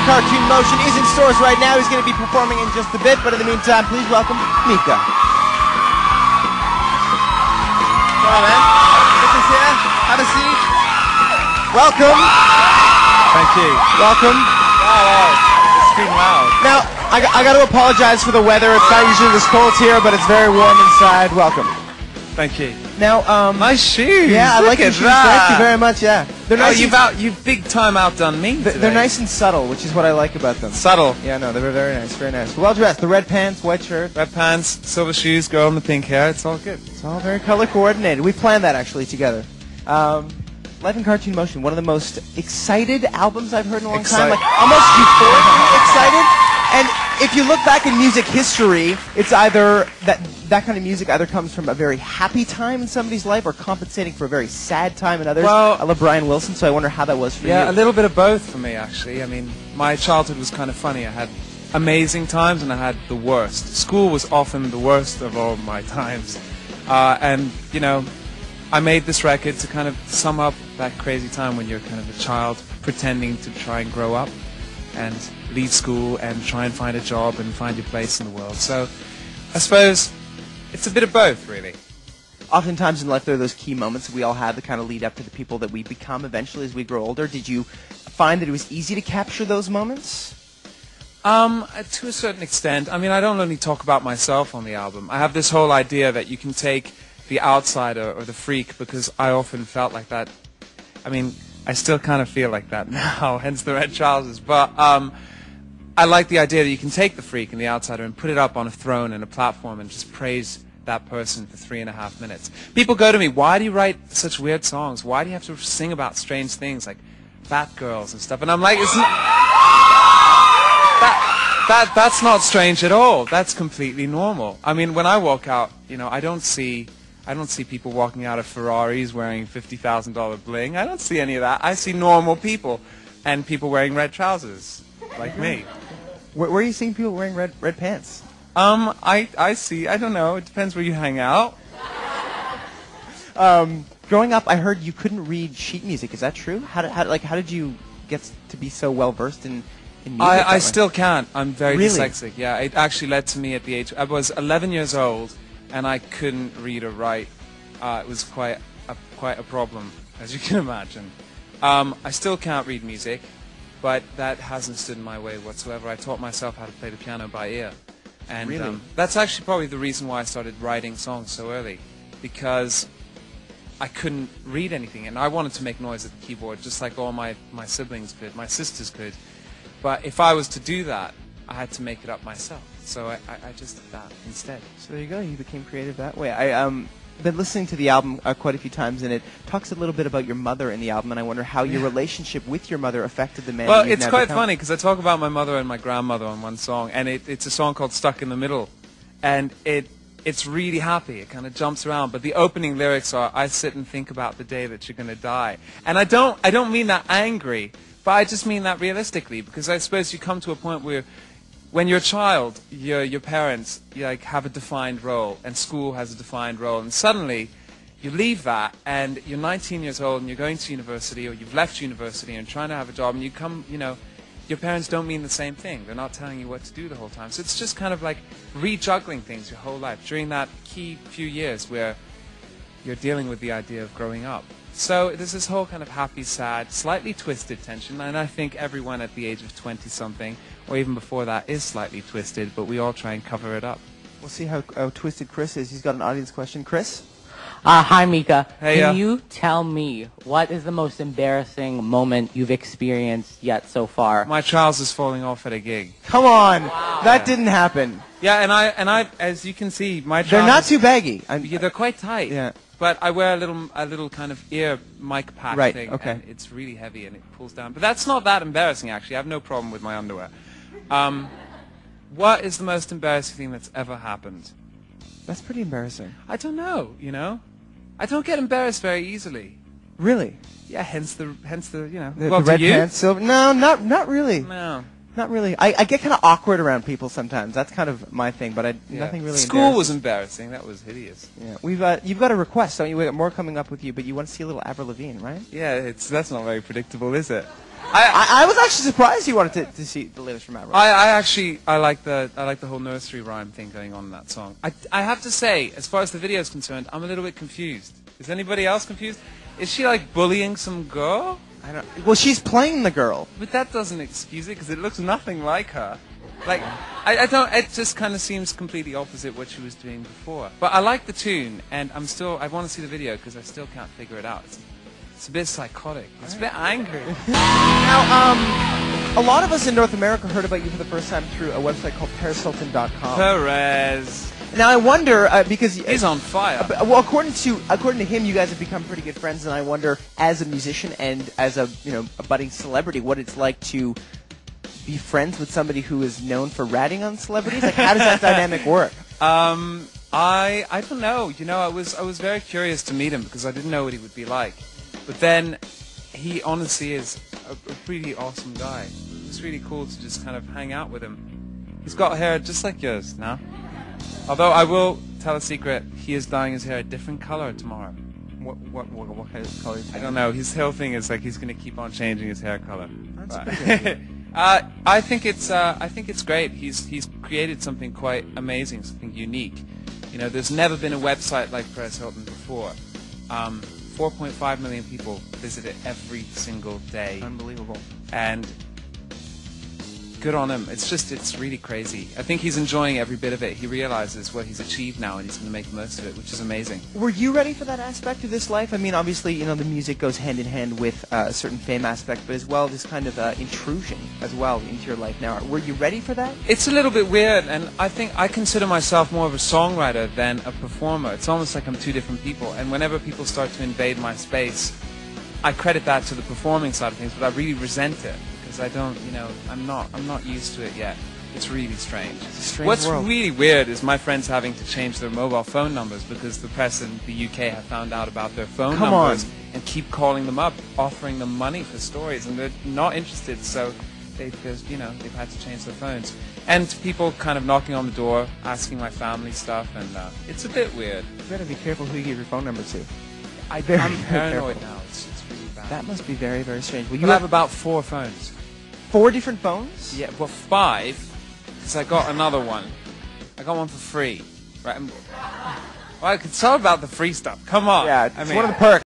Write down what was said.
Cartoon Motion is in stores right now. He's going to be performing in just a bit, but in the meantime, please welcome Mika. Come on, man. This is here. Have a seat. Welcome. Thank you. Welcome. Wow, it's been loud. Now, I got to apologize for the weather. It's not usually this cold here, but it's very warm inside. Welcome. Thank you. Now, nice shoes. Yeah, I Look like your at shoes. that. Thank you very much. Yeah, they're nice. You've big time outdone me. They're nice and subtle, which is what I like about them. Subtle. Yeah, no, they were very nice, very nice. Well dressed. The red pants, white shirt. Red pants, silver shoes, girl in the pink hair. It's all good. It's all very color coordinated. We planned that actually together. Life in Cartoon Motion, one of the most excited albums I've heard in a long time. Like almost euphorically excited. And if you look back in music history, it's either that kind of music either comes from a very happy time in somebody's life or compensating for a very sad time in others. Well, I love Brian Wilson, so I wonder how that was for you. Yeah, a little bit of both for me, actually. I mean, my childhood was kind of funny. I had amazing times and I had the worst. School was often the worst of all my times. And, you know, I made this record to kind of sum up that crazy time when you're kind of a child pretending to try and grow up and leave school and try and find a job and find your place in the world. So I suppose it's a bit of both, really. Oftentimes in life there are those key moments that we all have that kind of lead up to the people that we become eventually as we grow older. Did you find that it was easy to capture those moments? To a certain extent. I mean, I don't only talk about myself on the album. I have this whole idea that you can take the outsider or the freak, because I often felt like that. I mean, I still kind of feel like that now, hence the red trousers. But I like the idea that you can take the freak and the outsider and put it up on a throne and a platform and just praise that person for 3.5 minutes. People go to me, why do you write such weird songs? Why do you have to sing about strange things like fat girls and stuff? And I'm like, it's not, that's not strange at all. That's completely normal. I mean, when I walk out, you know, I don't see people walking out of Ferraris wearing $50,000 bling. I don't see any of that. I see normal people and people wearing red trousers, like me. Where are you seeing people wearing red pants? I see. I don't know. It depends where you hang out. Growing up, I heard you couldn't read sheet music. Is that true? How did you get to be so well versed in music? I still can't. I'm very Really? dyslexic. Yeah, it actually led to me at the age. I was 11 years old. And I couldn't read or write. It was quite a problem, as you can imagine. I still can't read music, but that hasn't stood in my way whatsoever. I taught myself how to play the piano by ear. And Really? That's actually probably the reason why I started writing songs so early, because I couldn't read anything. And I wanted to make noise at the keyboard, just like all my siblings could, my sisters could. But if I was to do that, I had to make it up myself. So I just did that instead. So there you go. You became creative that way. I've been listening to the album quite a few times, and it talks a little bit about your mother in the album, and I wonder how your relationship with your mother affected the man Well, you've it's now quite become. funny, because I talk about my mother and my grandmother on one song, and it's a song called Stuck in the Middle. And it's really happy. It kind of jumps around. But the opening lyrics are, I sit and think about the day that you're going to die. And I don't mean that angry, but I just mean that realistically, because I suppose you come to a point where when you're a child, your parents like have a defined role, and school has a defined role, and suddenly you leave that, and you're 19 years old, and you're going to university, or you've left university, and trying to have a job, and you come, you know, your parents don't mean the same thing. They're not telling you what to do the whole time. So it's just kind of like rejuggling things your whole life during that key few years where you're dealing with the idea of growing up. So there's this whole kind of happy, sad, slightly twisted tension, and I think everyone at the age of 20-something, or even before that, is slightly twisted, but we all try and cover it up. We'll see how twisted Chris is. He's got an audience question. Chris? Hi, Mika. Hey, Can you tell me what is the most embarrassing moment you've experienced yet so far? My trousers falling off at a gig. Come on. Wow. That didn't happen. Yeah, and I, as you can see, my trousers... They're not too baggy. Yeah, they're quite tight. Yeah. But I wear a little kind of ear mic pack thing, okay. and it's really heavy and it pulls down. But that's not that embarrassing, actually. I have no problem with my underwear. What is the most embarrassing thing that's ever happened? That's pretty embarrassing. I don't know, you know? I don't get embarrassed very easily. Really? Yeah, hence the you know. The Well, red do you? pants, silver. No, not really. No. Not really. I get kind of awkward around people sometimes. That's kind of my thing, but nothing really. School was embarrassing. That was hideous. Yeah, you've got a request, don't you? We got more coming up with you, but you want to see a little Avril Lavigne, right? Yeah, that's not very predictable, is it? I was actually surprised you wanted to see the latest from Matt Rife. I like the whole nursery rhyme thing going on in that song. I have to say, as far as the video is concerned, I'm a little bit confused. Is anybody else confused? Is she like bullying some girl? I don't. Well, she's playing the girl. But that doesn't excuse it because it looks nothing like her. Like, I don't. It just kind of seems completely opposite what she was doing before. But I like the tune, and I want to see the video because I still can't figure it out. It's a bit psychotic. It's a bit angry. Now, a lot of us in North America heard about you for the first time through a website called PerezHilton.com. Perez. Now I wonder because he's on fire. Well, according to him, you guys have become pretty good friends, and I wonder, as a musician and as a budding celebrity, what it's like to be friends with somebody who is known for ratting on celebrities. Like, how does that dynamic work? I don't know. I was very curious to meet him because I didn't know what he would be like. But then, he honestly is a pretty awesome guy. It's really cool to just kind of hang out with him. He's got hair just like yours now. Although I will tell a secret, he is dyeing his hair a different color tomorrow. What kind of color? I don't know. His whole thing is like he's going to keep on changing his hair color. That's pretty good. I think it's great. He's created something quite amazing, something unique. There's never been a website like Perez Hilton before. 4.5 million people visit it every single day. Unbelievable. And good on him. It's really crazy. I think he's enjoying every bit of it. He realizes what he's achieved now, and he's going to make the most of it, which is amazing. Were you ready for that aspect of this life? I mean, obviously, the music goes hand in hand with a certain fame aspect, but as well, this kind of intrusion as well into your life now. Were you ready for that? It's a little bit weird, and I think I consider myself more of a songwriter than a performer. It's almost like I'm two different people, and whenever people start to invade my space, I credit that to the performing side of things, but I really resent it. I don't, I'm not used to it yet. It's really strange. It's a strange What's world. really weird is my friends having to change their mobile phone numbers because the press in the UK have found out about their phone numbers and keep calling them up, offering them money for stories, and they're not interested. So they've had to change their phones. And people kind of knocking on the door, asking my family stuff, and it's a bit weird. You better be careful who you give your phone number to. I'm paranoid now. It's really bad. That must be very, very strange. Well, you have about 4 phones. 4 different phones? Yeah, well, 5, because I got another one. I got one for free. Right? Well, I could tell about the free stuff. Come on. Yeah, it's one of the perks.